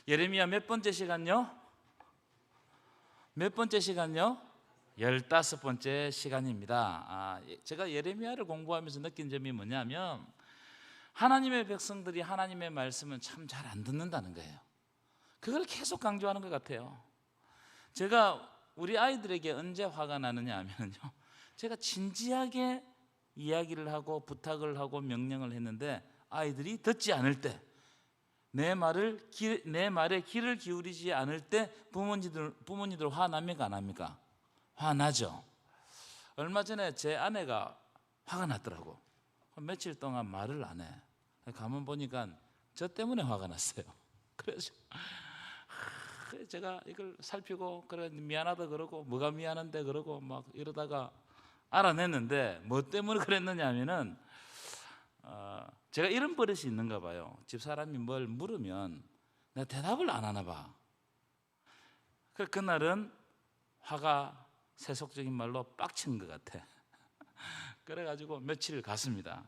예레미야 몇 번째 시간요? 몇 번째 시간요? 15번째 시간입니다. 제가 예레미야를 공부하면서 느낀 점이 뭐냐면 하나님의 백성들이 하나님의 말씀은 참 잘 안 듣는다는 거예요. 그걸 계속 강조하는 것 같아요. 제가 우리 아이들에게 언제 화가 나느냐 하면요, 제가 진지하게 이야기를 하고 부탁을 하고 명령을 했는데 아이들이 듣지 않을 때, 내 말에 귀를 기울이지 않을 때 부모님들 화납니까 안 합니까? 화나죠. 얼마 전에 제 아내가 화가 났더라고. 며칠 동안 말을 안 해. 가만 보니까 저 때문에 화가 났어요. 그래서 제가 이걸 살피고 그래 미안하다 그러고 뭐가 미안한데 그러고 막 이러다가 알아냈는데 뭐 때문에 그랬느냐 하면은 제가 이런 버릇이 있는가 봐요. 집사람이 뭘 물으면 내가 대답을 안 하나 봐. 그날은 화가 세속적인 말로 빡친 것 같아. 그래가지고 며칠 갔습니다.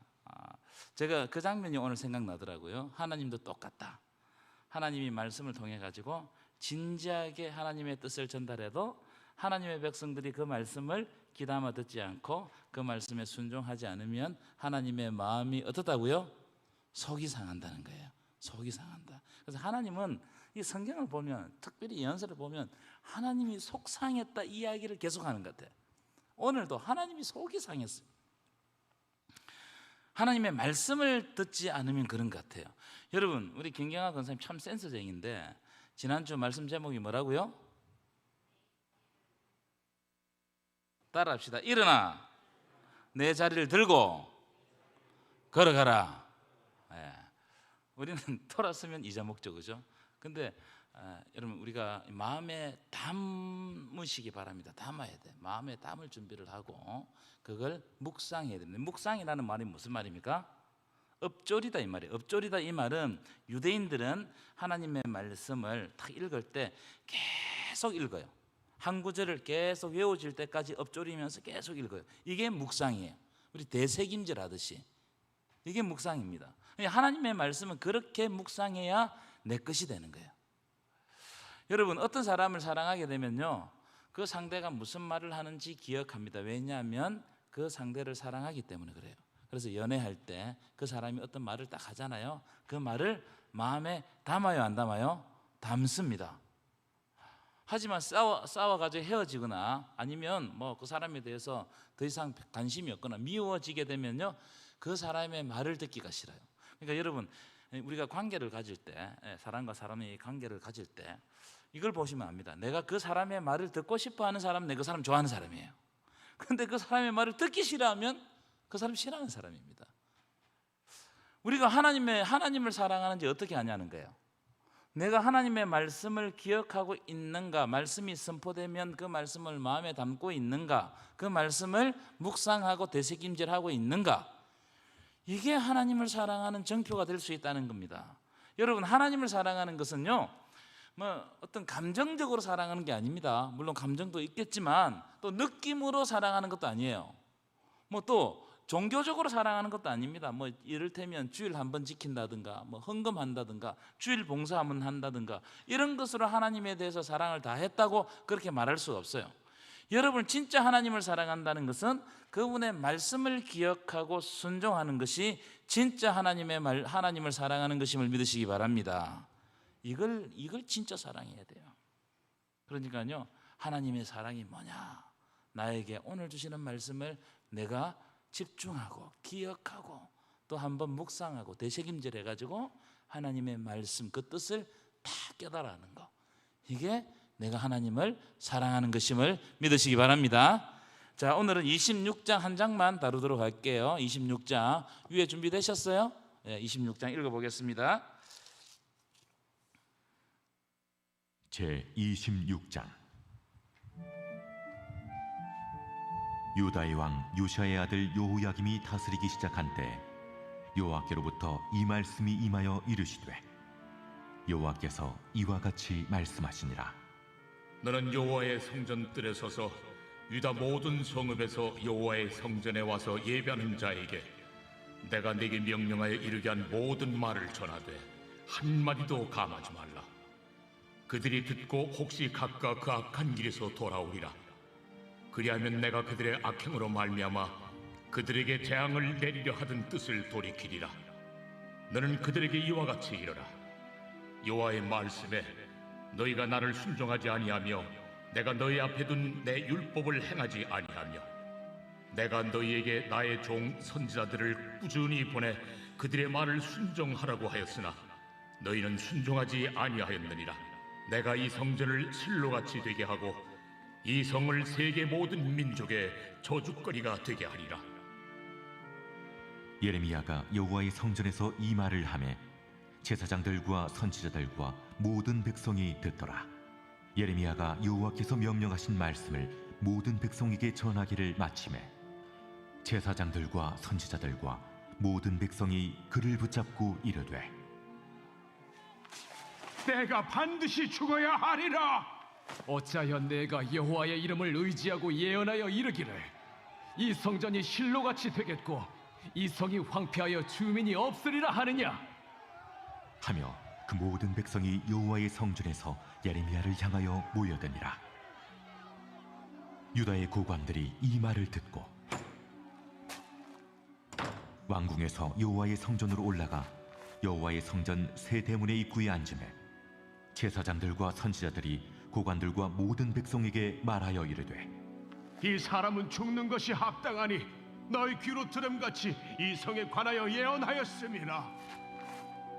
제가 그 장면이 오늘 생각나더라고요. 하나님도 똑같다. 하나님이 말씀을 통해 가지고 진지하게 하나님의 뜻을 전달해도 하나님의 백성들이 그 말씀을 귀담아 듣지 않고 그 말씀에 순종하지 않으면 하나님의 마음이 어떻다고요? 속이 상한다는 거예요. 속이 상한다. 그래서 하나님은 이 성경을 보면, 특별히 예언서를 보면 하나님이 속 상했다 이야기를 계속하는 것 같아요. 오늘도 하나님이 속이 상했어요. 하나님의 말씀을 듣지 않으면 그런 것 같아요. 여러분, 우리 김경아 권사님 참 센스쟁인데 지난주 말씀 제목이 뭐라고요? 따라합시다. 일어나 내 자리를 들고 걸어가라. 우리는 돌았으면 이자목적, 그죠? 근데 여러분, 우리가 마음에 담으시기 바랍니다. 담아야 돼. 마음에 담을 준비를 하고 그걸 묵상해야 됩니다. 묵상이라는 말이 무슨 말입니까? 읊조리다 이 말이에요. 읊조리다 이 말은 유대인들은 하나님의 말씀을 딱 읽을 때 계속 읽어요. 한 구절을 계속 외워질 때까지 읊조리면서 계속 읽어요. 이게 묵상이에요. 우리 대새김질 하듯이 이게 묵상입니다. 하나님의 말씀은 그렇게 묵상해야 내 것이 되는 거예요. 여러분, 어떤 사람을 사랑하게 되면요, 그 상대가 무슨 말을 하는지 기억합니다. 왜냐하면 그 상대를 사랑하기 때문에 그래요. 그래서 연애할 때 그 사람이 어떤 말을 딱 하잖아요. 그 말을 마음에 담아요, 안 담아요? 담습니다. 하지만 싸워가지고 헤어지거나 아니면 뭐 그 사람에 대해서 더 이상 관심이 없거나 미워지게 되면요, 그 사람의 말을 듣기가 싫어요. 그러니까 여러분, 우리가 관계를 가질 때, 사람과 사람의 관계를 가질 때 이걸 보시면 압니다. 내가 그 사람의 말을 듣고 싶어하는 사람은 내가 그 사람 좋아하는 사람이에요. 그런데 그 사람의 말을 듣기 싫어하면 그 사람 싫어하는 사람입니다. 우리가 하나님을 사랑하는지 어떻게 아냐는 거예요. 내가 하나님의 말씀을 기억하고 있는가, 말씀이 선포되면 그 말씀을 마음에 담고 있는가, 그 말씀을 묵상하고 되새김질하고 있는가, 이게 하나님을 사랑하는 정표가 될 수 있다는 겁니다. 여러분, 하나님을 사랑하는 것은요, 뭐 어떤 감정적으로 사랑하는 게 아닙니다. 물론 감정도 있겠지만 또 느낌으로 사랑하는 것도 아니에요. 뭐 또 종교적으로 사랑하는 것도 아닙니다. 뭐 이를테면 주일 한 번 지킨다든가, 뭐 헌금한다든가, 주일 봉사 한번 한다든가, 이런 것으로 하나님에 대해서 사랑을 다 했다고 그렇게 말할 수가 없어요. 여러분, 진짜 하나님을 사랑한다는 것은 그분의 말씀을 기억하고 순종하는 것이 진짜 하나님을 사랑하는 것임을 믿으시기 바랍니다. 이걸 진짜 사랑해야 돼요. 그러니까요, 하나님의 사랑이 뭐냐? 나에게 오늘 주시는 말씀을 내가 집중하고 기억하고 또 한번 묵상하고 되새김질 해가지고 하나님의 말씀 그 뜻을 다 깨달아하는 거, 이게 내가 하나님을 사랑하는 것임을 믿으시기 바랍니다. 자, 오늘은 26장 한 장만 다루도록 할게요. 26장 위에 준비되셨어요? 26장 읽어보겠습니다. 제26장. 유다의 왕 요시아의 아들 여호야김이 다스리기 시작한 때 여호와께로부터 이 말씀이 임하여 이르시되, 여호와께서 이와 같이 말씀하시니라. 너는 여호와의 성전뜰에 서서 유다 모든 성읍에서 여호와의 성전에 와서 예배하는 자에게 내가 네게 명령하여 이르게 한 모든 말을 전하되 한마디도 감하지 말라. 그들이 듣고 혹시 각각 그 악한 길에서 돌아오리라. 그리하면 내가 그들의 악행으로 말미암아 그들에게 재앙을 내리려 하던 뜻을 돌이키리라. 너는 그들에게 이와 같이 이르라. 여호와의 말씀에 너희가 나를 순종하지 아니하며 내가 너희 앞에 둔 내 율법을 행하지 아니하며 내가 너희에게 나의 종 선지자들을 꾸준히 보내 그들의 말을 순종하라고 하였으나 너희는 순종하지 아니하였느니라. 내가 이 성전을 실로같이 되게 하고 이 성을 세계 모든 민족의 저주거리가 되게 하리라. 예레미야가 여호와의 성전에서 이 말을 하매 제사장들과 선지자들과 모든 백성이 듣더라. 예레미야가 여호와께서 명령하신 말씀을 모든 백성에게 전하기를 마치매 제사장들과 선지자들과 모든 백성이 그를 붙잡고 이르되 내가 반드시 죽어야 하리라. 어찌하여 내가 여호와의 이름을 의지하고 예언하여 이르기를 이 성전이 실로같이 되겠고 이 성이 황폐하여 주민이 없으리라 하느냐? 하며 그 모든 백성이 여호와의 성전에서 예레미야를 향하여 모여드니라. 유다의 고관들이 이 말을 듣고 왕궁에서 여호와의 성전으로 올라가 여호와의 성전 세 대문의 입구에 앉으매 제사장들과 선지자들이 고관들과 모든 백성에게 말하여 이르되 이 사람은 죽는 것이 합당하니 너희 귀로 들음같이 이 성에 관하여 예언하였음이라.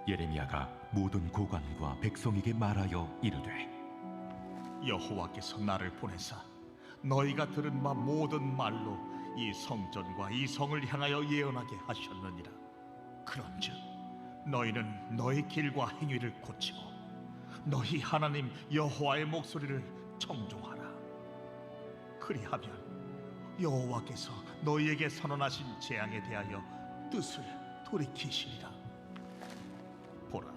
예레미야가 모든 고관과 백성에게 말하여 이르되 여호와께서 나를 보내사 너희가 들은 바 모든 말로 이 성전과 이 성을 향하여 예언하게 하셨느니라. 그런즉 너희는 너희 길과 행위를 고치고 너희 하나님 여호와의 목소리를 청종하라. 그리하면 여호와께서 너희에게 선언하신 재앙에 대하여 뜻을 돌이키시리라. 보라,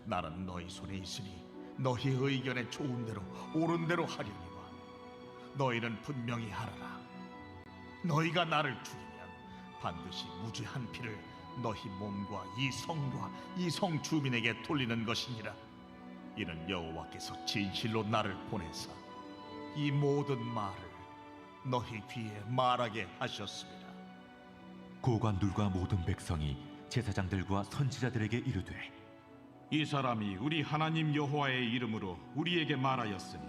나는 너희 손에 있으니 너희 의견에 좋은 대로 옳은 대로 하려니와 너희는 분명히 하라라. 너희가 나를 죽이면 반드시 무죄한 피를 너희 몸과 이 성과 이 성 주민에게 돌리는 것이니라. 이는 여호와께서 진실로 나를 보내사 이 모든 말을 너희 귀에 말하게 하셨습니다. 고관들과 모든 백성이 제사장들과 선지자들에게 이르되 이 사람이 우리 하나님 여호와의 이름으로 우리에게 말하였으니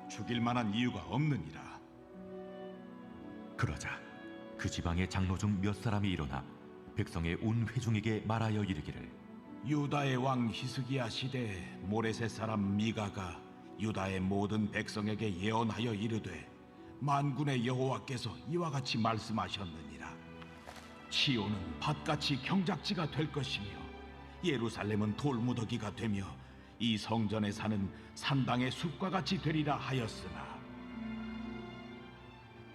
죽일 만한 이유가 없느니라. 그러자 그 지방의 장로 중 몇 사람이 일어나 백성의 온 회중에게 말하여 이르기를 유다의 왕 히스기야 시대에 모레셋 사람 미가가 유다의 모든 백성에게 예언하여 이르되 만군의 여호와께서 이와 같이 말씀하셨느니라. 시온은 밭같이 경작지가 될 것이며 예루살렘은 돌무더기가 되며 이 성전에 사는 산당의 숲과 같이 되리라 하였으나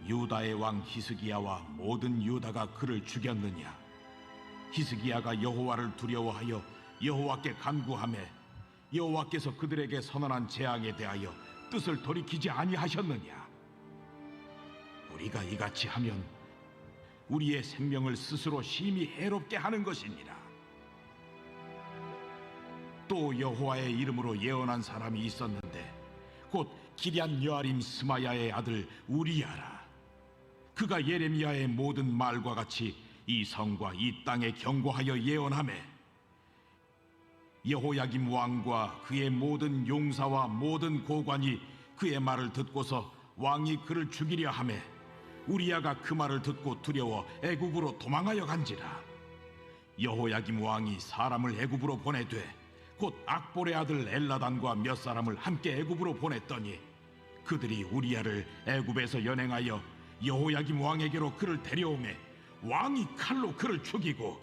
유다의 왕 히스기야와 모든 유다가 그를 죽였느냐? 히스기야가 여호와를 두려워하여 여호와께 간구하매 여호와께서 그들에게 선언한 재앙에 대하여 뜻을 돌이키지 아니하셨느냐? 우리가 이같이 하면 우리의 생명을 스스로 심히 해롭게 하는 것이니라. 또 여호와의 이름으로 예언한 사람이 있었는데 곧 기럇 여아림 스마야의 아들 우리야라. 그가 예레미야의 모든 말과 같이 이 성과 이 땅에 경고하여 예언하매 여호야김 왕과 그의 모든 용사와 모든 고관이 그의 말을 듣고서 왕이 그를 죽이려 하매 우리야가 그 말을 듣고 두려워 애굽으로 도망하여 간지라. 여호야김 왕이 사람을 애굽으로 보내되 곧 악볼의 아들 엘라단과 몇 사람을 함께 애굽으로 보냈더니 그들이 우리야를 애굽에서 연행하여 여호야김 왕에게로 그를 데려오매 왕이 칼로 그를 죽이고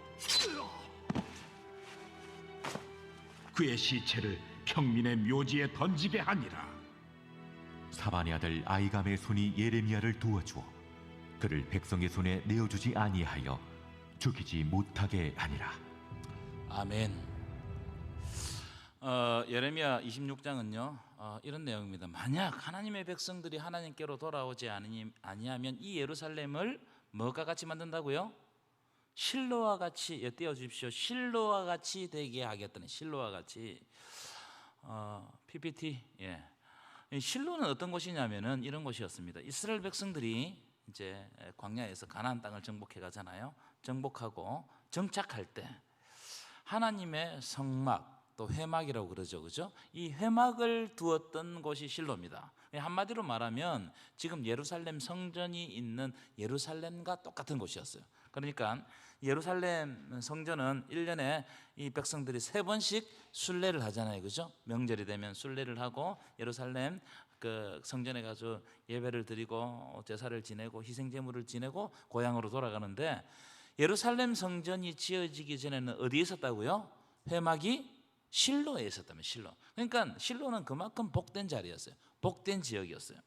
그의 시체를 평민의 묘지에 던지게 하니라. 사반의 아들 아이감의 손이 예레미야를 도와주어 그를 백성의 손에 내어주지 아니하여 죽이지 못하게 하니라. 아멘. 예레미야 26장은요 이런 내용입니다. 만약 하나님의 백성들이 하나님께로 돌아오지 아니하면 이 예루살렘을 뭐가 같이 만든다고요? 실로와 같이 띄워 주십시오. 실로와 같이 되게 하겠다는 실로와 같이 PPT. 예. 이 실로는 어떤 곳이냐면은 이런 곳이었습니다. 이스라엘 백성들이 이제 광야에서 가나안 땅을 정복해 가잖아요. 정복하고 정착할 때 하나님의 성막 또 회막이라고 그러죠, 그죠? 이 회막을 두었던 곳이 실로입니다. 한마디로 말하면 지금 예루살렘 성전이 있는 예루살렘과 똑같은 곳이었어요. 그러니까 예루살렘 성전은 1년에 이 백성들이 3번씩 순례를 하잖아요, 그죠? 명절이 되면 순례를 하고 예루살렘 그 성전에 가서 예배를 드리고 제사를 지내고 희생제물을 지내고 고향으로 돌아가는데, 예루살렘 성전이 지어지기 전에는 어디에 있었다고요? 회막이 실로에 있었다면 실로. 그러니까 실로는 그만큼 복된 자리였어요. 복된 지역이었어요.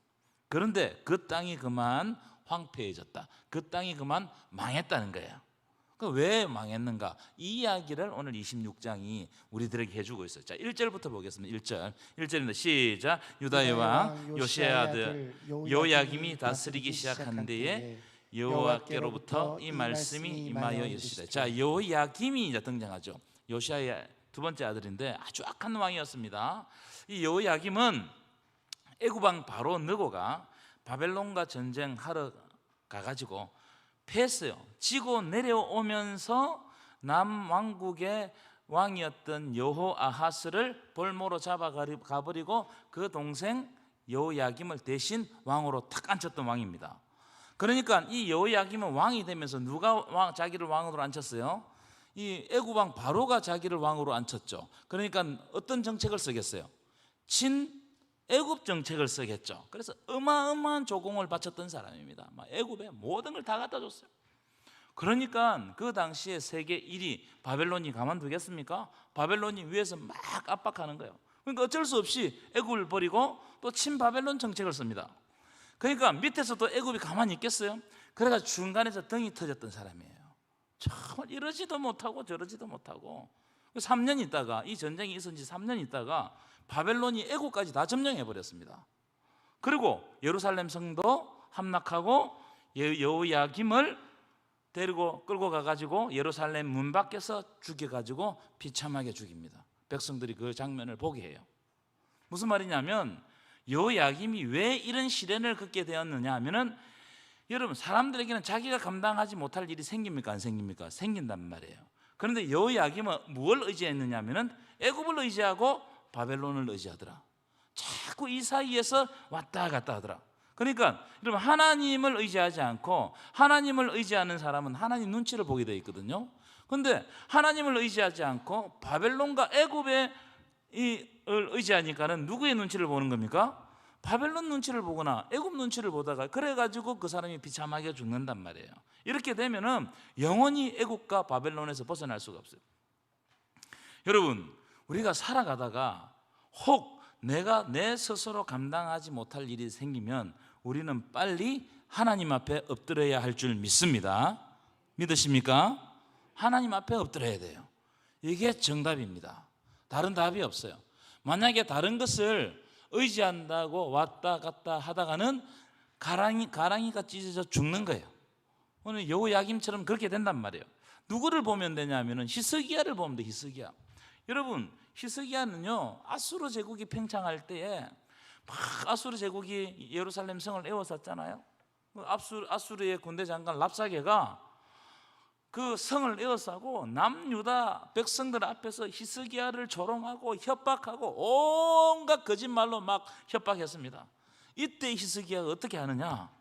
그런데 그 땅이 그만 황폐해졌다. 그 땅이 그만 망했다는 거예요. 왜 망했는가? 이 이야기를 오늘 26장이 우리들에게 해주고 있어요. 자, 1절부터 보겠습니다. 1절입니다. 시작. 유다의 왕 요시아의 아들 요야김이 다스리기 시작한 데에 여호와께로부터 이 말씀이 임하여 이르시되. 자, 요야김이 이제 등장하죠. 요시아의 두 번째 아들인데 아주 악한 왕이었습니다. 이 요야김은 애굽 왕 바로 느고가 바벨론과 전쟁하러 가가지고 패했어요. 지고 내려오면서 남왕국의 왕이었던 여호아하스를 볼모로 잡아가버리고 그 동생 여호야김을 대신 왕으로 탁 앉혔던 왕입니다. 그러니까 이 여호야김은 왕이 되면서 누가 자기를 왕으로 앉혔어요? 이 애굽 왕 바로가 자기를 왕으로 앉혔죠. 그러니까 어떤 정책을 쓰겠어요? 애굽 정책을 쓰겠죠. 그래서 어마어마한 조공을 바쳤던 사람입니다. 애굽에 모든 걸 다 갖다 줬어요. 그러니까 그 당시에 세계 1위 바벨론이 가만두겠습니까? 바벨론이 위에서 막 압박하는 거예요. 그러니까 어쩔 수 없이 애굽을 버리고 또 친바벨론 정책을 씁니다. 그러니까 밑에서도 애굽이 가만히 있겠어요? 그래서 중간에서 등이 터졌던 사람이에요. 정말 이러지도 못하고 저러지도 못하고 3년 있다가, 이 전쟁이 있은 지 3년 있다가 바벨론이 애국까지 다 점령해 버렸습니다. 그리고 예루살렘 성도 함락하고 여호야김을 데리고 끌고 가가지고 예루살렘 문 밖에서 죽여가지고 비참하게 죽입니다. 백성들이 그 장면을 보게 해요. 무슨 말이냐면 여호야김이 왜 이런 시련을 겪게 되었느냐 하면은, 여러분, 사람들에게는 자기가 감당하지 못할 일이 생깁니까 안 생깁니까? 생긴단 말이에요. 그런데 여호야김은 무엇을 의지했느냐 하면은 애굽을 의지하고 바벨론을 의지하더라. 자꾸 이 사이에서 왔다 갔다 하더라. 그러니까 여러분, 하나님을 의지하지 않고, 하나님을 의지하는 사람은 하나님 눈치를 보게 되어 있거든요. 그런데 하나님을 의지하지 않고 바벨론과 애굽에 의지하니까는 누구의 눈치를 보는 겁니까? 바벨론 눈치를 보거나 애굽 눈치를 보다가 그래가지고 그 사람이 비참하게 죽는단 말이에요. 이렇게 되면은 영원히 애굽과 바벨론에서 벗어날 수가 없어요. 여러분, 우리가 살아가다가 혹 내가 내 스스로 감당하지 못할 일이 생기면 우리는 빨리 하나님 앞에 엎드려야 할 줄 믿습니다. 믿으십니까? 하나님 앞에 엎드려야 돼요. 이게 정답입니다. 다른 답이 없어요. 만약에 다른 것을 의지한다고 왔다 갔다 하다가는 가랑이가 찢어져 죽는 거예요. 오늘 여호야김처럼 그렇게 된단 말이에요. 누구를 보면 되냐면은 히스기야를 보면 돼. 히스기야. 여러분, 히스기야는요, 아수르 제국이 팽창할 때에 막 아수르 제국이 예루살렘 성을 에워쌌잖아요. 아수르의 군대 장관 랍사게가 그 성을 에워싸고 남유다 백성들 앞에서 히스기야를 조롱하고 협박하고 온갖 거짓말로 막 협박했습니다. 이때 히스기야가 어떻게 하느냐?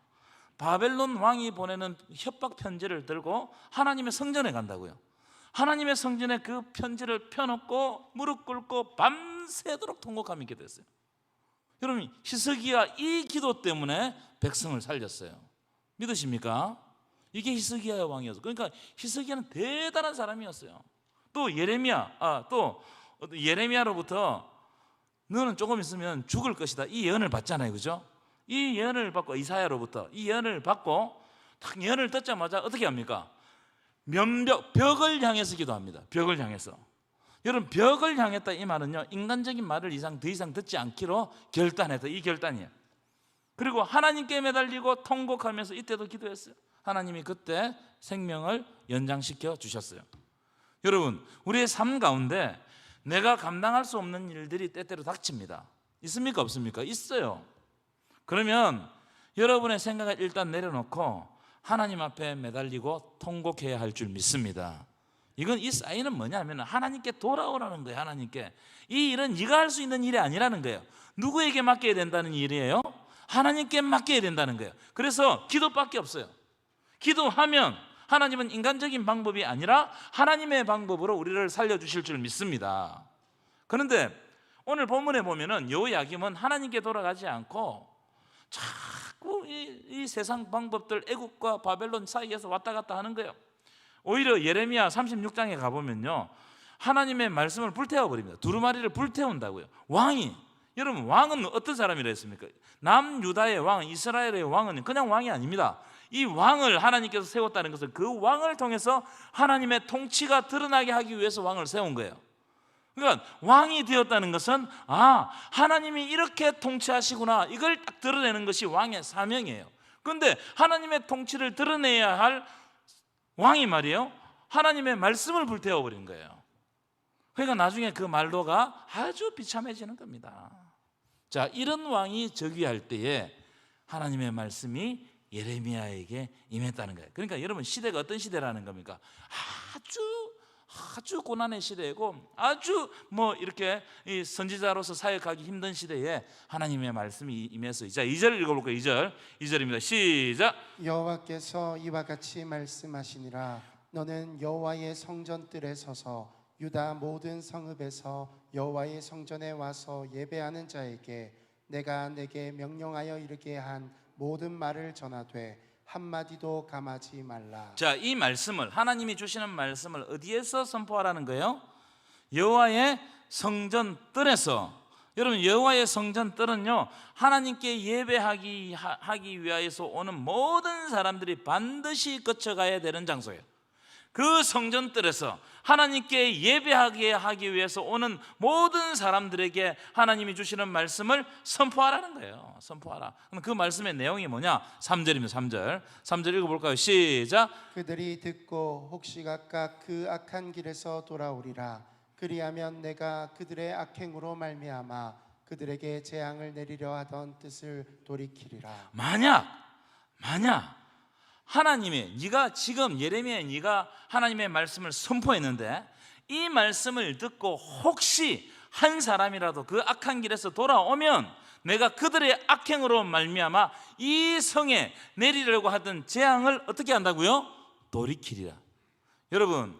바벨론 왕이 보내는 협박 편지를 들고 하나님의 성전에 간다고요. 하나님의 성전에 그 편지를 펴놓고 무릎 꿇고 밤새도록 통곡하며 기도했어요. 여러분, 히스기야 이 기도 때문에 백성을 살렸어요. 믿으십니까? 이게 히스기야의 왕이었어요. 그러니까 히스기야는 대단한 사람이었어요. 또 예레미야로부터 너는 조금 있으면 죽을 것이다, 이 예언을 받잖아요, 그죠? 이 예언을 받고, 이사야로부터 이 예언을 받고 딱 예언을 듣자마자 어떻게 합니까? 벽을 향해서 기도합니다. 벽을 향해서. 여러분, 벽을 향했다 이 말은요, 인간적인 말을 더 이상 듣지 않기로 결단했다, 이 결단이에요. 그리고 하나님께 매달리고 통곡하면서 이때도 기도했어요. 하나님이 그때 생명을 연장시켜 주셨어요. 여러분, 우리의 삶 가운데 내가 감당할 수 없는 일들이 때때로 닥칩니다. 있습니까? 없습니까? 있어요. 그러면 여러분의 생각을 일단 내려놓고 하나님 앞에 매달리고 통곡해야 할 줄 믿습니다. 이건 이 사인은 뭐냐면 하나님께 돌아오라는 거예요. 하나님께 이 일은 네가 할 수 있는 일이 아니라는 거예요. 누구에게 맡겨야 된다는 일이에요? 하나님께 맡겨야 된다는 거예요. 그래서 기도밖에 없어요. 기도하면 하나님은 인간적인 방법이 아니라 하나님의 방법으로 우리를 살려주실 줄 믿습니다. 그런데 오늘 본문에 보면은 여호야김은 하나님께 돌아가지 않고 자꾸 이 세상 방법들 애국과 바벨론 사이에서 왔다 갔다 하는 거예요. 오히려 예레미야 36장에 가보면요, 하나님의 말씀을 불태워버립니다. 두루마리를 불태운다고요. 왕이, 여러분 왕은 어떤 사람이라 했습니까? 남유다의 왕, 이스라엘의 왕은 그냥 왕이 아닙니다. 이 왕을 하나님께서 세웠다는 것은 그 왕을 통해서 하나님의 통치가 드러나게 하기 위해서 왕을 세운 거예요. 그러니까 왕이 되었다는 것은 하나님이 이렇게 통치하시구나, 이걸 딱 드러내는 것이 왕의 사명이에요. 그런데 하나님의 통치를 드러내야 할 왕이 말이에요, 하나님의 말씀을 불태워버린 거예요. 그러니까 나중에 그 말로가 아주 비참해지는 겁니다. 자, 이런 왕이 즉위할 때에 하나님의 말씀이 예레미야에게 임했다는 거예요. 그러니까 여러분, 시대가 어떤 시대라는 겁니까? 아주 고난의 시대이고 아주 이렇게 이 선지자로서 사역하기 힘든 시대에 하나님의 말씀이 임해서, 자 2절 읽어볼까요? 2절입니다. 시작. 여호와께서 이와 같이 말씀하시니라. 너는 여호와의 성전뜰에 서서 유다 모든 성읍에서 여호와의 성전에 와서 예배하는 자에게 내가 내게 명령하여 이르게 한 모든 말을 전하되 한마디도 감하지 말라. 자, 이 말씀을, 하나님이 주시는 말씀을 어디에서 선포하라는 거예요? 여호와의 성전 뜰에서. 여러분, 여호와의 성전 뜰은요, 하나님께 예배하기 위하여서 오는 모든 사람들이 반드시 거쳐가야 되는 장소예요. 그 성전 뜰에서 하나님께 예배하게 하기 위해서 오는 모든 사람들에게 하나님이 주시는 말씀을 선포하라는 거예요. 선포하라. 그럼 그 말씀의 내용이 뭐냐? 3절입니다. 3절 읽어볼까요? 시작. 그들이 듣고 혹시 각각 그 악한 길에서 돌아오리라. 그리하면 내가 그들의 악행으로 말미암아 그들에게 재앙을 내리려 하던 뜻을 돌이키리라. 만약 하나님이, 네가 지금 예레미야, 네가 하나님의 말씀을 선포했는데 이 말씀을 듣고 혹시 한 사람이라도 그 악한 길에서 돌아오면 내가 그들의 악행으로 말미암아 이 성에 내리려고 하던 재앙을 어떻게 한다고요? 돌이키리라. 여러분,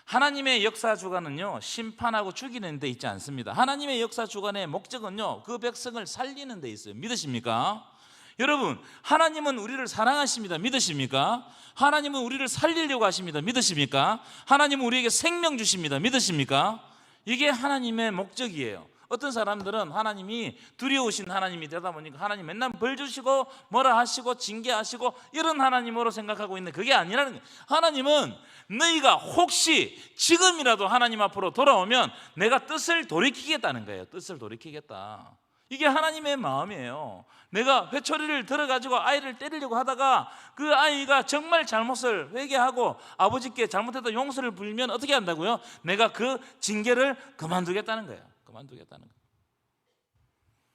하나님의 역사 주관은요, 심판하고 죽이는 데 있지 않습니다. 하나님의 역사 주관의 목적은요, 그 백성을 살리는 데 있어요. 믿으십니까? 여러분, 하나님은 우리를 사랑하십니다. 믿으십니까? 하나님은 우리를 살리려고 하십니다. 믿으십니까? 하나님은 우리에게 생명 주십니다. 믿으십니까? 이게 하나님의 목적이에요. 어떤 사람들은 하나님이 두려우신 하나님이 되다 보니까 하나님 맨날 벌 주시고 뭐라 하시고 징계하시고 이런 하나님으로 생각하고 있는데 그게 아니라는 거예요. 하나님은 너희가 혹시 지금이라도 하나님 앞으로 돌아오면 내가 뜻을 돌이키겠다는 거예요. 뜻을 돌이키겠다. 이게 하나님의 마음이에요. 내가 회초리를 들어가지고 아이를 때리려고 하다가 그 아이가 정말 잘못을 회개하고 아버지께 잘못했다 용서를 빌면 어떻게 한다고요? 내가 그 징계를 그만두겠다는 거예요. 그만두겠다는 거예요.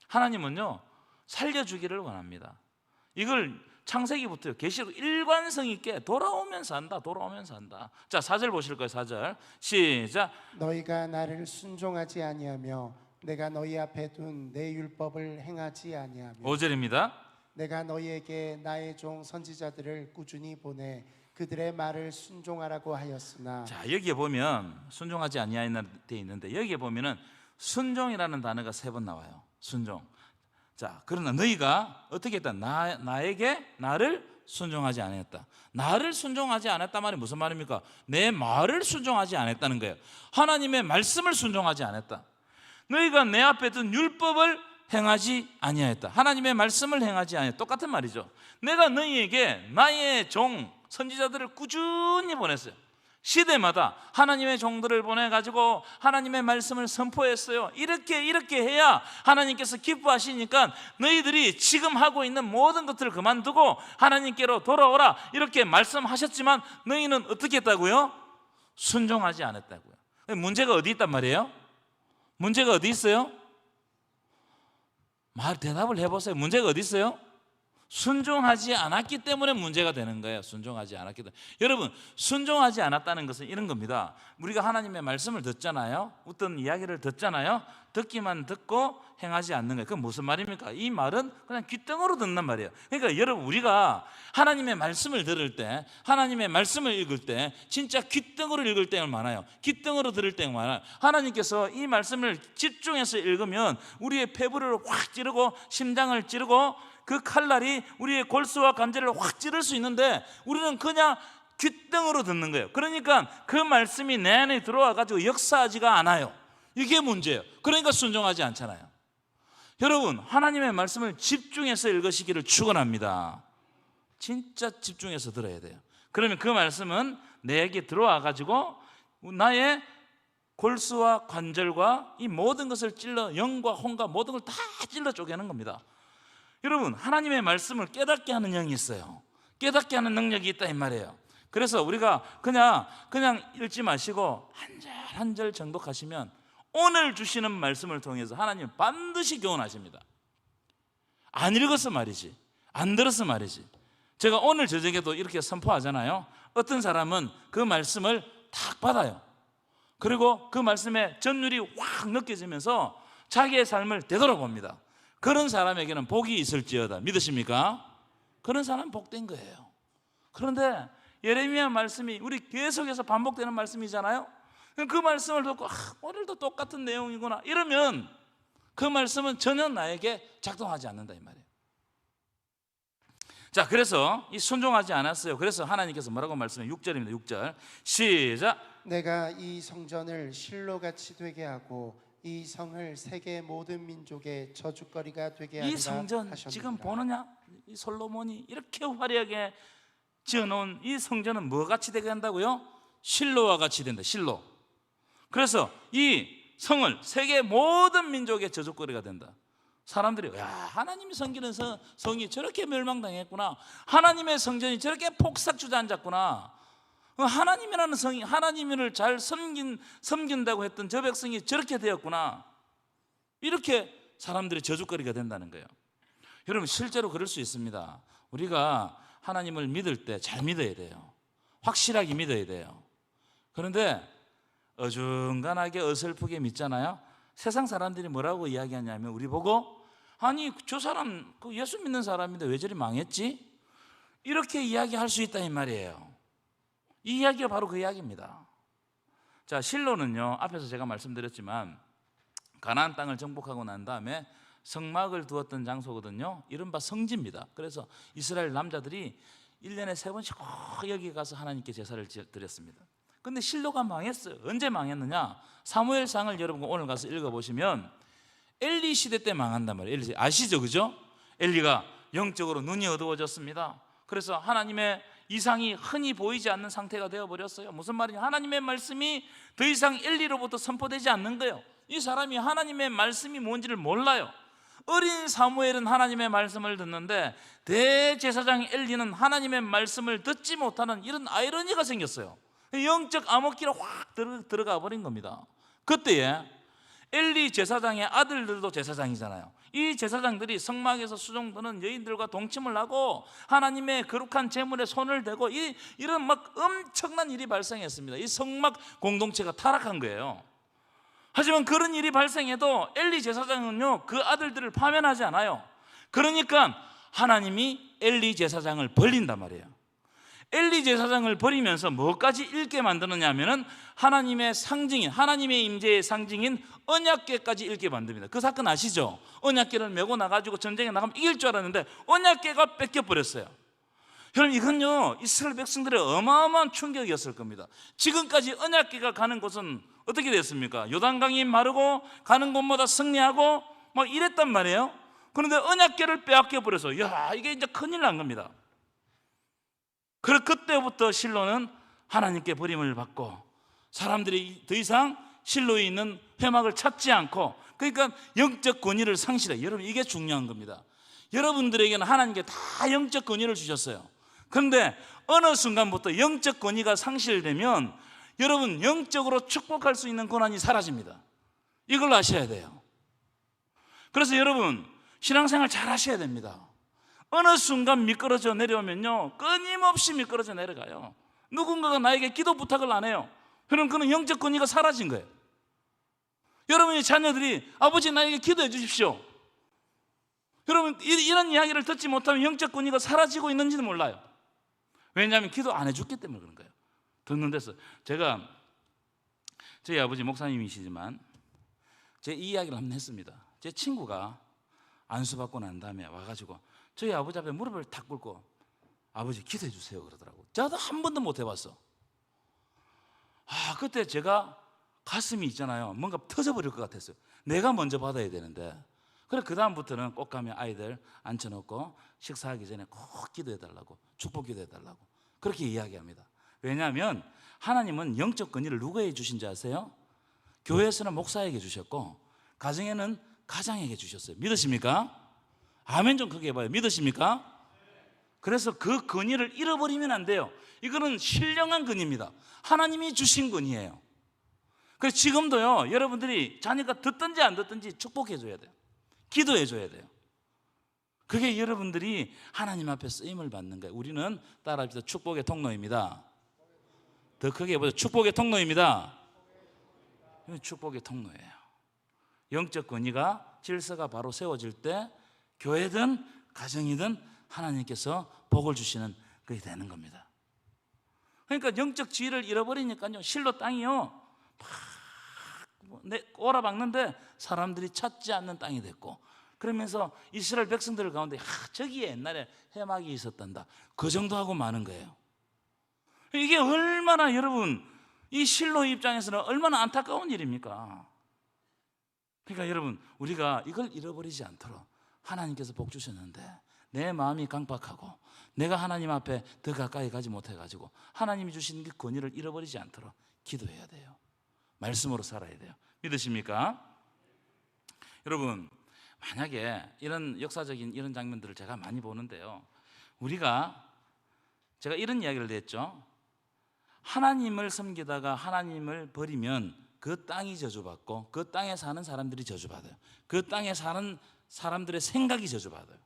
하나님은요, 살려주기를 원합니다. 이걸 창세기부터 계시록 일관성 있게 돌아오면서 한다. 자, 4절 보실 거예요. 4절 시작. 너희가 나를 순종하지 아니하며 내가 너희 앞에 둔 내 율법을 행하지 아니하며 5절입니다. 내가 너희에게 나의 종 선지자들을 꾸준히 보내 그들의 말을 순종하라고 하였으나. 자, 여기에 보면 순종하지 아니하였나 돼 있는데 여기에 보면은 순종이라는 단어가 3번 나와요. 순종. 자, 그러나 너희가 어떻게 했다? 나에게 나를 순종하지 않았다. 나를 순종하지 않았단 말이 무슨 말입니까? 내 말을 순종하지 않았다는 거예요. 하나님의 말씀을 순종하지 않았다. 너희가 내 앞에 둔 율법을 행하지 아니하였다. 하나님의 말씀을 행하지 아니하였다. 똑같은 말이죠. 내가 너희에게 나의 종 선지자들을 꾸준히 보냈어요. 시대마다 하나님의 종들을 보내가지고 하나님의 말씀을 선포했어요. 이렇게 해야 하나님께서 기뻐하시니까 너희들이 지금 하고 있는 모든 것들을 그만두고 하나님께로 돌아오라 이렇게 말씀하셨지만 너희는 어떻게 했다고요? 순종하지 않았다고요. 문제가 어디 있단 말이에요? 문제가 어디 있어요? 대답을 해보세요. 문제가 어디 있어요? 순종하지 않았기 때문에 문제가 되는 거예요. 순종하지 않았기 때문에. 여러분, 순종하지 않았다는 것은 이런 겁니다. 우리가 하나님의 말씀을 듣잖아요. 어떤 이야기를 듣잖아요. 듣기만 듣고 행하지 않는 거예요. 그건 무슨 말입니까? 이 말은 그냥 귓등으로 듣는 말이에요. 그러니까 여러분, 우리가 하나님의 말씀을 들을 때, 하나님의 말씀을 읽을 때 진짜 귓등으로 읽을 때가 많아요. 귓등으로 들을 때가 많아요. 하나님께서 이 말씀을 집중해서 읽으면 우리의 폐부를 확 찌르고 심장을 찌르고 그 칼날이 우리의 골수와 관절을 확 찌를 수 있는데 우리는 그냥 귓등으로 듣는 거예요. 그러니까 그 말씀이 내 안에 들어와 가지고 역사하지가 않아요. 이게 문제예요. 그러니까 순종하지 않잖아요. 여러분, 하나님의 말씀을 집중해서 읽으시기를 축원합니다. 진짜 집중해서 들어야 돼요. 그러면 그 말씀은 내게 들어와 가지고 나의 골수와 관절과 이 모든 것을 찔러, 영과 혼과 모든 걸 다 찔러 쪼개는 겁니다. 여러분, 하나님의 말씀을 깨닫게 하는 영이 있어요. 깨닫게 하는 능력이 있다 이 말이에요. 그래서 우리가 그냥 읽지 마시고 한 절 한 절 정독하시면 오늘 주시는 말씀을 통해서 하나님 반드시 교훈하십니다. 안 읽어서 말이지, 안 들어서 말이지. 제가 오늘 저녁에도 이렇게 선포하잖아요. 어떤 사람은 그 말씀을 탁 받아요. 그리고 그 말씀의 전율이 확 느껴지면서 자기의 삶을 되돌아봅니다. 그런 사람에게는 복이 있을지어다. 믿으십니까? 그런 사람은 복된 거예요. 그런데 예레미야 말씀이 우리 계속해서 반복되는 말씀이잖아요. 그 말씀을 듣고 오늘도 똑같은 내용이구나 이러면 그 말씀은 전혀 나에게 작동하지 않는다 이 말이에요. 자, 그래서 이 순종하지 않았어요. 그래서 하나님께서 뭐라고 말씀해요? 6절입니다. 6절 시작. 내가 이 성전을 실로같이 되게 하고 이 성을 세계 모든 민족의 저주거리가 되게 하리라 이 성전 하셨느니라. 지금 보느냐? 이 솔로몬이 이렇게 화려하게 지어놓은 이 성전은 뭐같이 되게 한다고요? 실로와 같이 된다. 실로. 그래서 이 성을 세계 모든 민족의 저주거리가 된다. 사람들이 야, 하나님이 섬기는 성이 저렇게 멸망당했구나. 하나님의 성전이 저렇게 폭삭 주저앉았구나. 하나님이라는 성이 하나님을 잘 섬긴다고 했던 저 백성이 저렇게 되었구나. 이렇게 사람들이 저주거리가 된다는 거예요. 여러분, 실제로 그럴 수 있습니다. 우리가 하나님을 믿을 때 잘 믿어야 돼요. 확실하게 믿어야 돼요. 그런데 어중간하게 어설프게 믿잖아요. 세상 사람들이 뭐라고 이야기하냐면 우리 보고 아니 저 사람 그 예수 믿는 사람인데 왜 저리 망했지? 이렇게 이야기할 수 있다 이 말이에요. 이 이야기가 바로 그 이야기입니다. 자, 실로는요, 앞에서 제가 말씀드렸지만 가나안 땅을 정복하고 난 다음에 성막을 두었던 장소거든요. 이른바 성지입니다. 그래서 이스라엘 남자들이 1년에 3번씩 꼭 여기 가서 하나님께 제사를 드렸습니다. 근데 실로가 망했어요. 언제 망했느냐? 사무엘상을 여러분 오늘 가서 읽어보시면 엘리 시대 때 망한단 말이에요. 엘리 아시죠? 그죠? 엘리가 영적으로 눈이 어두워졌습니다. 그래서 하나님의 이상이 흔히 보이지 않는 상태가 되어버렸어요. 무슨 말이냐? 하나님의 말씀이 더 이상 엘리로부터 선포되지 않는 거예요. 이 사람이 하나님의 말씀이 뭔지를 몰라요. 어린 사무엘은 하나님의 말씀을 듣는데 대제사장 엘리는 하나님의 말씀을 듣지 못하는 이런 아이러니가 생겼어요. 영적 암흑기로 확 들어가 버린 겁니다. 그때에 엘리 제사장의 아들들도 제사장이잖아요. 이 제사장들이 성막에서 수종드는 여인들과 동침을 하고 하나님의 거룩한 제물에 손을 대고 이런 막 엄청난 일이 발생했습니다. 이 성막 공동체가 타락한 거예요. 하지만 그런 일이 발생해도 엘리 제사장은요, 그 아들들을 파면하지 않아요. 그러니까 하나님이 엘리 제사장을 벌린단 말이에요. 엘리 제사장을 버리면서 뭐까지 읽게 만드느냐 하면은 하나님의 상징인, 하나님의 임재의 상징인 언약궤까지 읽게 만듭니다. 그 사건 아시죠? 언약궤를 메고 나가지고 전쟁에 나가면 이길 줄 알았는데 언약궤가 뺏겨버렸어요. 여러분, 이건요 이스라엘 백성들의 어마어마한 충격이었을 겁니다. 지금까지 언약궤가 가는 곳은 어떻게 됐습니까? 요단강이 마르고 가는 곳마다 승리하고 막 이랬단 말이에요. 그런데 언약궤를 빼앗겨버려서 야, 이게 이제 큰일 난 겁니다. 그때부터 실로는 하나님께 버림을 받고 사람들이 더 이상 실로에 있는 회막을 찾지 않고, 그러니까 영적 권위를 상실해. 여러분, 이게 중요한 겁니다. 여러분들에게는 하나님께 다 영적 권위를 주셨어요. 그런데 어느 순간부터 영적 권위가 상실되면 여러분 영적으로 축복할 수 있는 권한이 사라집니다. 이걸 아셔야 돼요. 그래서 여러분 신앙생활 잘 하셔야 됩니다. 어느 순간 미끄러져 내려오면요 끊임없이 미끄러져 내려가요. 누군가가 나에게 기도 부탁을 안 해요. 그럼 그는 영적 권위가 사라진 거예요. 여러분의 자녀들이 아버지 나에게 기도해 주십시오. 여러분 이런 이야기를 듣지 못하면 영적 권위가 사라지고 있는지도 몰라요. 왜냐하면 기도 안 해줬기 때문에 그런 거예요. 듣는 데서 제가 저희 아버지 목사님이시지만 제 이 이야기를 한번 했습니다. 제 친구가 안수받고 난 다음에 와가지고 저희 아버지 앞에 무릎을 탁 꿇고 아버지 기도해 주세요 그러더라고. 저도 한 번도 못 해봤어. 그때 제가 가슴이 있잖아요 뭔가 터져버릴 것 같았어요. 내가 먼저 받아야 되는데. 그래 그 다음부터는 꼭 가면 아이들 앉혀놓고 식사하기 전에 꼭 기도해달라고, 축복 기도해달라고 그렇게 이야기합니다. 왜냐하면 하나님은 영적 권위를 누구에게 주신지 아세요? 교회에서는 목사에게 주셨고 가정에는 가장에게 주셨어요. 믿으십니까? 아멘 좀 크게 해봐요. 믿으십니까? 그래서 그 권위를 잃어버리면 안 돼요. 이거는 신령한 권위입니다. 하나님이 주신 권위예요. 그래서 지금도요 여러분들이 자녀가 듣든지 안 듣든지 축복해 줘야 돼요. 기도해 줘야 돼요. 그게 여러분들이 하나님 앞에 쓰임을 받는 거예요. 우리는 따라합시다. 축복의 통로입니다. 더 크게 해보세요. 축복의 통로입니다. 축복의 통로예요. 영적 권위가 질서가 바로 세워질 때 교회든 가정이든 하나님께서 복을 주시는 그게 되는 겁니다. 그러니까 영적 지위를 잃어버리니까요 실로 땅이요 막 오라박는데 사람들이 찾지 않는 땅이 됐고, 그러면서 이스라엘 백성들 가운데 저기에 옛날에 해막이 있었단다 그 정도 하고 마는 거예요. 이게 얼마나 여러분 이 실로 입장에서는 얼마나 안타까운 일입니까? 그러니까 여러분 우리가 이걸 잃어버리지 않도록 하나님께서 복 주셨는데 내 마음이 강박하고 내가 하나님 앞에 더 가까이 가지 못해가지고 하나님이 주신 그 권위를 잃어버리지 않도록 기도해야 돼요. 말씀으로 살아야 돼요. 믿으십니까? 여러분 만약에 이런 역사적인 이런 장면들을 제가 많이 보는데요 제가 이런 이야기를 했죠. 하나님을 섬기다가 하나님을 버리면 그 땅이 저주받고 그 땅에 사는 사람들이 저주받아요. 그 땅에 사는 사람들의 생각이 저주받아요.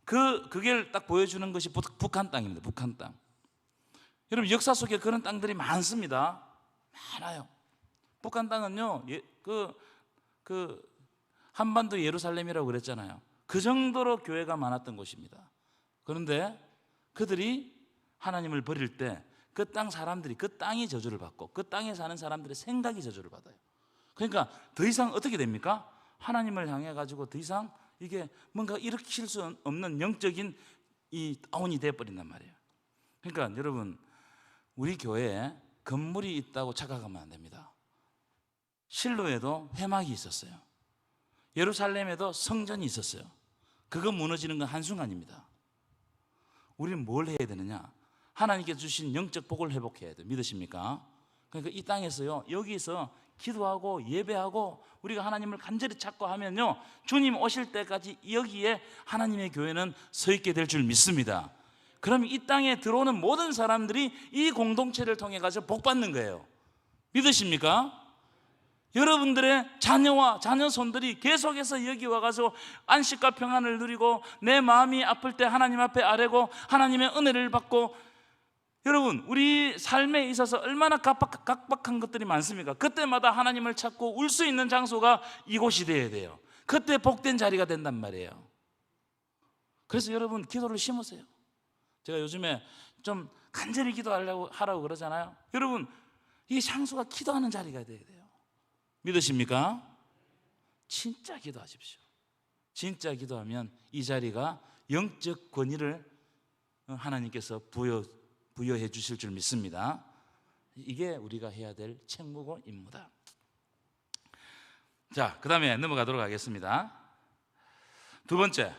그걸 딱 보여주는 것이 북한 땅입니다. 북한 땅. 여러분 역사 속에 그런 땅들이 많습니다. 많아요. 북한 땅은요 그 한반도 예루살렘이라고 그랬잖아요. 그 정도로 교회가 많았던 곳입니다. 그런데 그들이 하나님을 버릴 때 그 땅 사람들이 그 땅이 저주를 받고 그 땅에 사는 사람들의 생각이 저주를 받아요. 그러니까 더 이상 어떻게 됩니까? 하나님을 향해 가지고 더 이상 이게 뭔가 일으킬 수 없는 영적인 이 다운이 되어버린단 말이에요. 그러니까 여러분 우리 교회에 건물이 있다고 착각하면 안 됩니다. 실로에도 회막이 있었어요. 예루살렘에도 성전이 있었어요. 그거 무너지는 건 한순간입니다. 우리는 뭘 해야 되느냐? 하나님께서 주신 영적 복을 회복해야 돼요. 믿으십니까? 그러니까 이 땅에서요 여기서 기도하고 예배하고 우리가 하나님을 간절히 찾고 하면요 주님 오실 때까지 여기에 하나님의 교회는 서 있게 될 줄 믿습니다. 그럼 이 땅에 들어오는 모든 사람들이 이 공동체를 통해 가지고 복 받는 거예요. 믿으십니까? 여러분들의 자녀와 자녀손들이 계속해서 여기 와가지고 안식과 평안을 누리고 내 마음이 아플 때 하나님 앞에 아뢰고 하나님의 은혜를 받고, 여러분 우리 삶에 있어서 얼마나 각박한 것들이 많습니까? 그때마다 하나님을 찾고 울 수 있는 장소가 이곳이 되어야 돼요. 그때 복된 자리가 된단 말이에요. 그래서 여러분 기도를 심으세요. 제가 요즘에 좀 간절히 하라고 그러잖아요. 여러분 이 장소가 기도하는 자리가 돼야 돼요. 믿으십니까? 진짜 기도하십시오. 진짜 기도하면 이 자리가 영적 권위를 하나님께서 부여해 주실 줄 믿습니다. 이게 우리가 해야 될 책무고 임무다. 자, 그 다음에 넘어가도록 하겠습니다. 두 번째,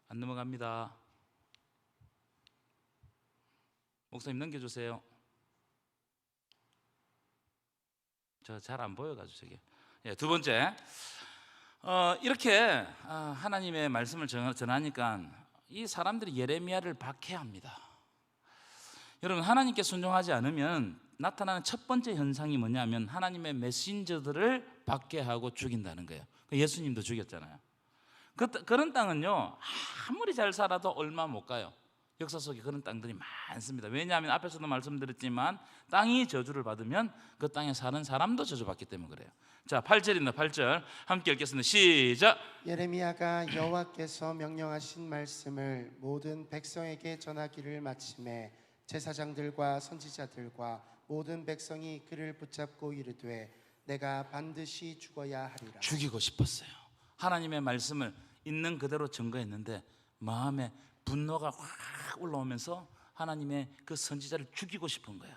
안 넘어갑니다. 목사님 넘겨주세요. 저 잘 안 보여가지고 저기. 두 번째, 이렇게 하나님의 말씀을 전하니까 이 사람들이 예레미야를 박해합니다. 여러분 하나님께 순종하지 않으면 나타나는 첫 번째 현상이 뭐냐면 하나님의 메신저들을 받게 하고 죽인다는 거예요. 예수님도 죽였잖아요. 그런 땅은요, 아무리 잘 살아도 얼마 못 가요. 역사 속에 그런 땅들이 많습니다. 왜냐하면 앞에서도 말씀드렸지만 땅이 저주를 받으면 그 땅에 사는 사람도 저주받기 때문에 그래요. 자, 8절입니다. 8절 함께 읽겠습니다. 시작. 예레미야가 여호와께서 명령하신 말씀을 모든 백성에게 전하기를 마침에 제사장들과 선지자들과 모든 백성이 그를 붙잡고 이르되 내가 반드시 죽어야 하리라. 죽이고 싶었어요. 하나님의 말씀을 있는 그대로 증거했는데 마음에 분노가 확 올라오면서 하나님의 그 선지자를 죽이고 싶은 거예요.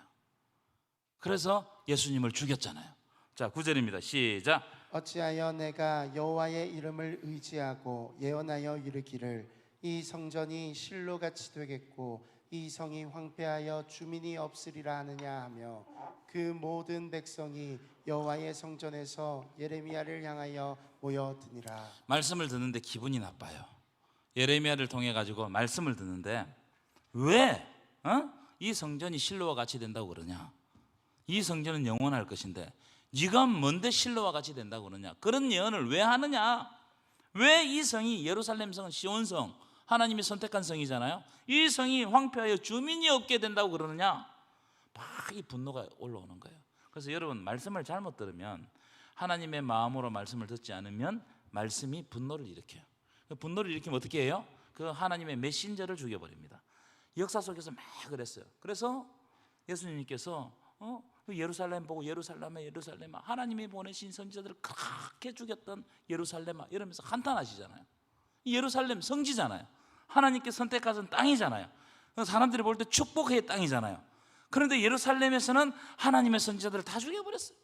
그래서 예수님을 죽였잖아요. 자, 9절입니다. 시작. 어찌하여 내가 여호와의 이름을 의지하고 예언하여 이르기를 이 성전이 실로같이 되겠고 이 성이 황폐하여 주민이 없으리라 하느냐 하며 그 모든 백성이 여호와의 성전에서 예레미야를 향하여 모여드니라. 말씀을 듣는데 기분이 나빠요. 예레미야를 통해 가지고 말씀을 듣는데 왜 이 성전이 실로와 같이 된다고 그러냐? 이 성전은 영원할 것인데 네가 뭔데 실로와 같이 된다고 그러냐? 그런 예언을 왜 하느냐? 왜 이 성이 예루살렘 성은 시온성, 하나님이 선택한 성이잖아요. 이 성이 황폐하여 주민이 없게 된다고 그러느냐? 막 이 분노가 올라오는 거예요. 그래서 여러분, 말씀을 잘못 들으면, 하나님의 마음으로 말씀을 듣지 않으면 말씀이 분노를 일으켜요. 분노를 일으키면 어떻게 해요? 그 하나님의 메신저를 죽여버립니다. 역사 속에서 막 그랬어요. 그래서 예수님께서 예루살렘 보고 예루살렘아 예루살렘아 하나님이 보내신 선지자들을 그렇게 죽였던 예루살렘아 이러면서 한탄하시잖아요. 예루살렘 성지잖아요. 하나님께 선택하신 땅이잖아요. 사람들이 볼 때 축복의 땅이잖아요. 그런데 예루살렘에서는 하나님의 선지자들을 다 죽여버렸어요.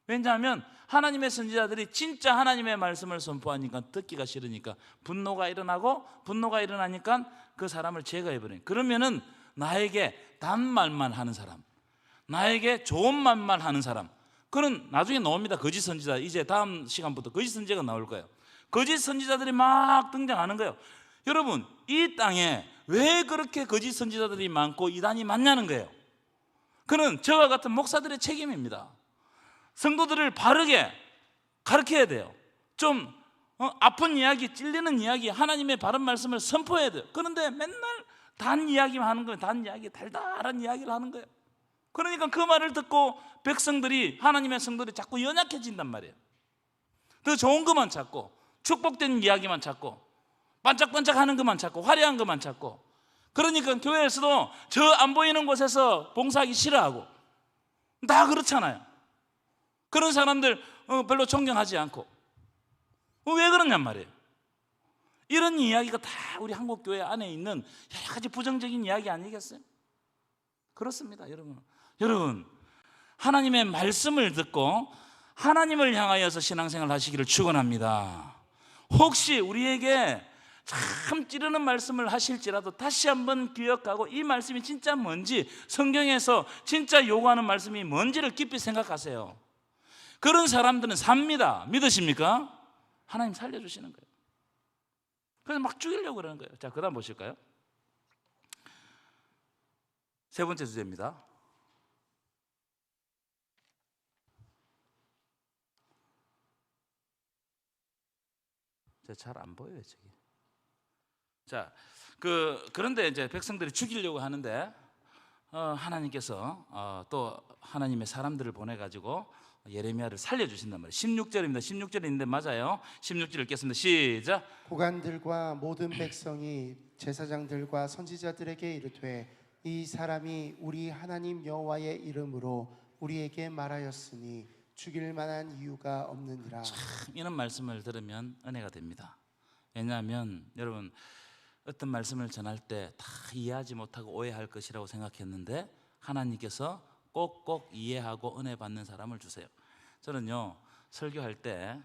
왜냐하면 하나님의 선지자들이 진짜 하나님의 말씀을 선포하니까 듣기가 싫으니까 분노가 일어나니까 그 사람을 제거해버려요. 그러면은 나에게 단말만 하는 사람, 나에게 좋은 말만 하는 사람, 그는 나중에 나옵니다. 거짓 선지자. 이제 다음 시간부터 거짓 선지자가 나올 거예요. 거짓 선지자들이 막 등장하는 거예요. 여러분, 이 땅에 왜 그렇게 거짓 선지자들이 많고 이단이 많냐는 거예요. 그는 저와 같은 목사들의 책임입니다. 성도들을 바르게 가르쳐야 돼요. 좀 아픈 이야기, 찔리는 이야기, 하나님의 바른 말씀을 선포해야 돼요. 그런데 맨날 단 이야기만 하는 거예요. 단 이야기, 달달한 이야기를 하는 거예요. 그러니까 그 말을 듣고 백성들이, 하나님의 성도들이 자꾸 연약해진단 말이에요. 더 좋은 것만 찾고, 축복된 이야기만 찾고, 반짝반짝하는 것만 찾고, 화려한 것만 찾고. 그러니까 교회에서도 저 안 보이는 곳에서 봉사하기 싫어하고 다 그렇잖아요. 그런 사람들 별로 존경하지 않고. 왜 그러냔 말이에요. 이런 이야기가 다 우리 한국 교회 안에 있는 여러 가지 부정적인 이야기 아니겠어요? 그렇습니다. 여러분, 하나님의 말씀을 듣고 하나님을 향하여서 신앙생활 하시기를 축원합니다. 혹시 우리에게 참 찌르는 말씀을 하실지라도 다시 한번 기억하고 이 말씀이 진짜 뭔지, 성경에서 진짜 요구하는 말씀이 뭔지를 깊이 생각하세요. 그런 사람들은 삽니다. 믿으십니까? 하나님 살려주시는 거예요. 그래서 막 죽이려고 그러는 거예요. 자, 그 다음 보실까요? 세 번째 주제입니다. 잘 안 보여요, 저기. 자, 그런데 이제 백성들이 죽이려고 하는데 하나님께서 또 하나님의 사람들을 보내가지고 예레미야를 살려주신단 말이에요. 16절입니다. 16절에 있는데 맞아요. 16절 읽겠습니다. 시작. 고관들과 모든 백성이 제사장들과 선지자들에게 이르되 이 사람이 우리 하나님 여호와의 이름으로 우리에게 말하였으니 죽일 만한 이유가 없느니라. 참 이런 말씀을 들으면 은혜가 됩니다. 왜냐하면 여러분, 어떤 말씀을 전할 때 다 이해하지 못하고 오해할 것이라고 생각했는데 하나님께서 꼭꼭 이해하고 은혜 받는 사람을 주세요. 저는요, 설교할 때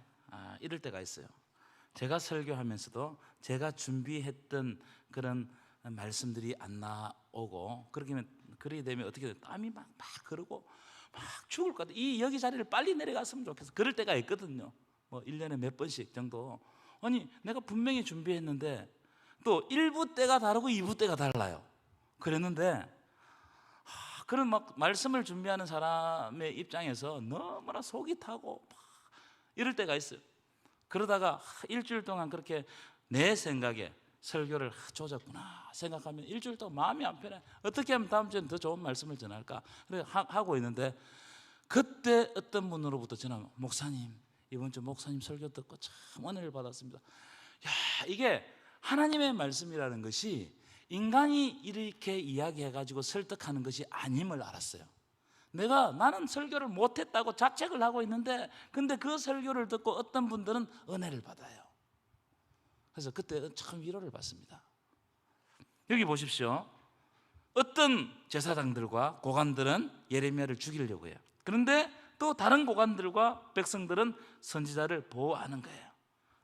이럴 때가 있어요. 제가 설교하면서도 제가 준비했던 그런 말씀들이 안 나오고 그러게 되면 어떻게 돼요? 땀이 막 흐르고 막 죽을 것 같아요. 여기 자리를 빨리 내려갔으면 좋겠어. 그럴 때가 있거든요. 뭐 1년에 몇 번씩 정도. 아니, 내가 분명히 준비했는데 또 1부 때가 다르고 2부 때가 달라요. 그랬는데 그런 막 말씀을 준비하는 사람의 입장에서 너무나 속이 타고 막 이럴 때가 있어요. 그러다가 일주일 동안 그렇게 내 생각에 설교를 조졌구나 생각하면 일주일 동안 마음이 안 편해. 어떻게 하면 다음 주에는 더 좋은 말씀을 전할까 하고 있는데, 그때 어떤 분으로부터 전화, 목사님 이번 주 목사님 설교 듣고 참 은혜를 받았습니다. 야, 이게 하나님의 말씀이라는 것이 인간이 이렇게 이야기해가지고 설득하는 것이 아님을 알았어요. 나는 설교를 못했다고 자책을 하고 있는데, 근데 그 설교를 듣고 어떤 분들은 은혜를 받아요. 그래서 그때 참 위로를 받습니다. 여기 보십시오. 어떤 제사장들과 고관들은 예레미야를 죽이려고 해요. 그런데 또 다른 고관들과 백성들은 선지자를 보호하는 거예요.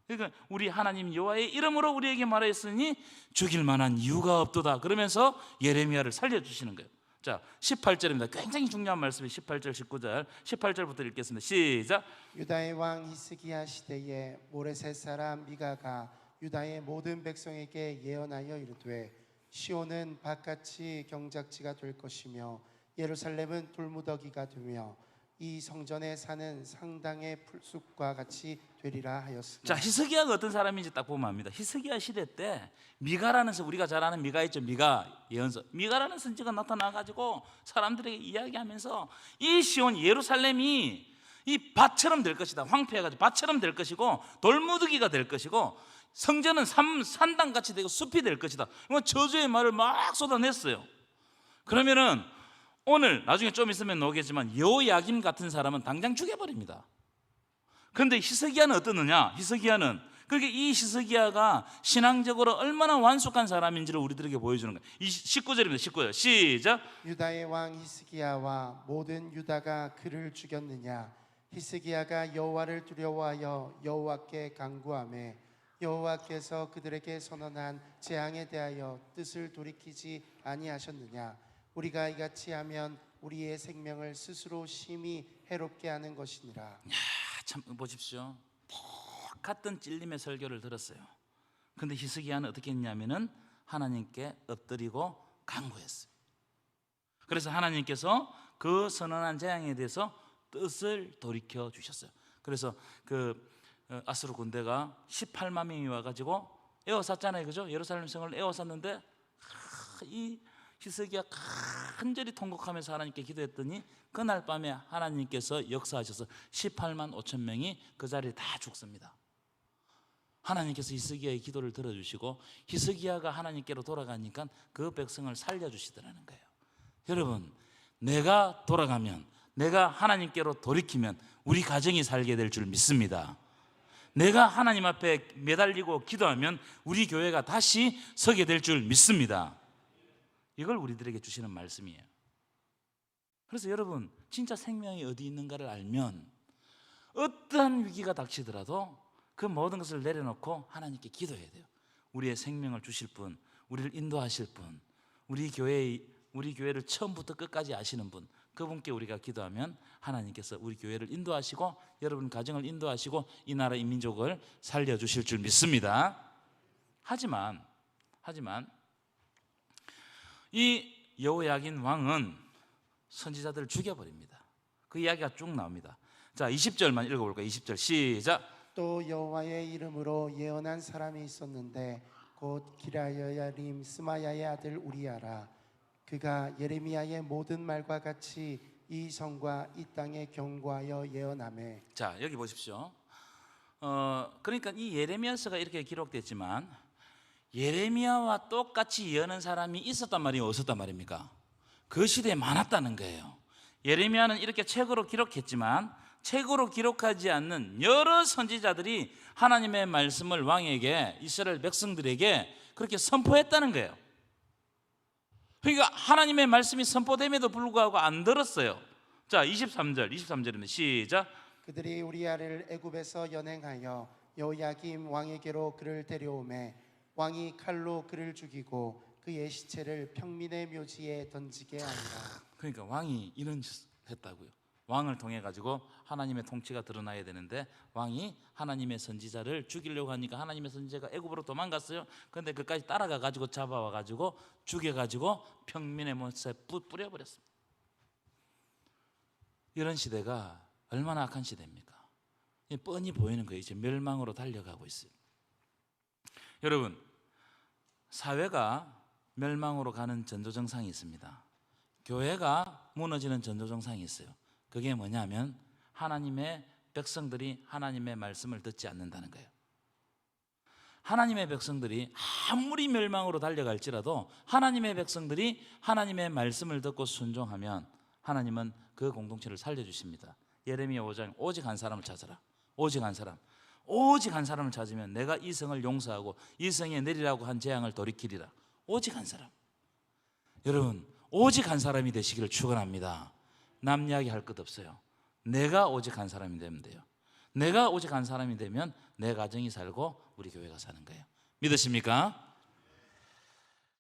그러니까 우리 하나님 여호와의 이름으로 우리에게 말하였으니 죽일 만한 이유가 없도다. 그러면서 예레미야를 살려주시는 거예요. 자, 18절입니다. 굉장히 중요한 말씀이 18절, 19절. 18절부터 읽겠습니다. 시작. 유다의 왕 히스기야 시대에 모레셋 사람 미가가 유다의 모든 백성에게 예언하여 이르되 시온은 밭같이 경작지가 될 것이며 예루살렘은 돌무더기가 되며 이 성전에 사는 상당의 풀숲과 같이 되리라 하였으나. 자, 히스기야가 어떤 사람인지 딱 보면 압니다. 히스기야 시대 때 미가라는 우리가 잘 아는 미가 있죠. 미가 예언서. 미가라는 선지가 나타나 가지고 사람들에게 이야기하면서 이 시온 예루살렘이 이 밭처럼 될 것이다. 황폐해 가지고 밭처럼 될 것이고 돌무더기가 될 것이고 성전은 산당같이 되고 숲이 될 것이다. 저주의 말을 막 쏟아냈어요. 그러면은 오늘 나중에 좀 있으면 나오겠지만 여호야김 같은 사람은 당장 죽여버립니다. 그런데 히스기야는 어떻느냐? 히스기야는 그렇게 이 히스기야가 신앙적으로 얼마나 완숙한 사람인지를 우리들에게 보여주는 거예요. 19절입니다. 19절 시작. 유다의 왕 히스기야와 모든 유다가 그를 죽였느냐? 히스기야가 여호와를 두려워하여 여호와께 간구하며 여호와께서 그들에게 선언한 재앙에 대하여 뜻을 돌이키지 아니하셨느냐? 우리가 이같이 하면 우리의 생명을 스스로 심히 해롭게 하는 것이니라. 참 보십시오. 똑같은 찔림의 설교를 들었어요. 그런데 히스기야는 어떻게 했냐면은 하나님께 엎드리고 간구했어요. 그래서 하나님께서 그 선언한 재앙에 대해서 뜻을 돌이켜 주셨어요. 그래서 아수르 군대가 18만 명이 와가지고 에워쌌잖아요, 그죠? 예루살렘 성을 에워쌌는데 이 히스기야 간절히 통곡하면서 하나님께 기도했더니 그날 밤에 하나님께서 역사하셔서 18만 5천 명이 그 자리에 다 죽습니다. 하나님께서 히스기야의 기도를 들어주시고 히스기야가 하나님께로 돌아가니까 그 백성을 살려주시더라는 거예요. 여러분, 내가 돌아가면, 내가 하나님께로 돌이키면 우리 가정이 살게 될 줄 믿습니다. 내가 하나님 앞에 매달리고 기도하면 우리 교회가 다시 서게 될 줄 믿습니다. 이걸 우리들에게 주시는 말씀이에요. 그래서 여러분, 진짜 생명이 어디 있는가를 알면 어떠한 위기가 닥치더라도 그 모든 것을 내려놓고 하나님께 기도해야 돼요. 우리의 생명을 주실 분, 우리를 인도하실 분, 우리 교회를 처음부터 끝까지 아시는 분, 그분께 우리가 기도하면 하나님께서 우리 교회를 인도하시고 여러분 가정을 인도하시고 이 나라 이 민족을 살려주실 줄 믿습니다. 하지만 이 여호야긴 왕은 선지자들을 죽여버립니다. 그 이야기가 쭉 나옵니다. 자, 20절만 읽어볼까요? 20절 시작. 또 여호와의 이름으로 예언한 사람이 있었는데 곧 기라야야림 스마야의 아들 우리야라. 그가 예레미야의 모든 말과 같이 이 성과 이 땅에 경고하여 예언하매. 자, 여기 보십시오. 그러니까 이 예레미야서가 이렇게 기록됐지만 예레미야와 똑같이 예언한 사람이 있었단 말이에요, 없었단 말입니까? 그 시대에 많았다는 거예요. 예레미야는 이렇게 책으로 기록했지만 책으로 기록하지 않는 여러 선지자들이 하나님의 말씀을 왕에게, 이스라엘 백성들에게 그렇게 선포했다는 거예요. 그러니까 하나님의 말씀이 선포됨에도 불구하고 안 들었어요. 자, 23절입니다. 시작. 그들이 우리야를 애굽에서 연행하여 여호야김 왕에게로 그를 데려오매 왕이 칼로 그를 죽이고 그의 시체를 평민의 묘지에 던지게 하니라. 그러니까 왕이 이런 짓을 했다고요. 왕을 통해 가지고 하나님의 통치가 드러나야 되는데 왕이 하나님의 선지자를 죽이려고 하니까 하나님의 선지자가 애굽으로 도망갔어요. 그런데 그까지 따라가 가지고 잡아와 가지고 죽여 가지고 평민의 못에 뿌려버렸습니다. 이런 시대가 얼마나 악한 시대입니까? 뻔히 보이는 거예요. 이제 멸망으로 달려가고 있어요. 여러분, 사회가 멸망으로 가는 전조증상이 있습니다. 교회가 무너지는 전조증상이 있어요. 그게 뭐냐면 하나님의 백성들이 하나님의 말씀을 듣지 않는다는 거예요. 하나님의 백성들이 아무리 멸망으로 달려갈지라도 하나님의 백성들이 하나님의 말씀을 듣고 순종하면 하나님은 그 공동체를 살려주십니다. 예레미야 5장 오직 한 사람을 찾아라. 오직 한 사람. 오직 한 사람을 찾으면 내가 이 성을 용서하고 이 성에 내리라고 한 재앙을 돌이키리라. 오직 한 사람. 여러분, 오직 한 사람이 되시기를 축원합니다. 남 이야기 할 것 없어요. 내가 오직 한 사람이 되면 돼요. 내가 오직 한 사람이 되면 내 가정이 살고 우리 교회가 사는 거예요. 믿으십니까?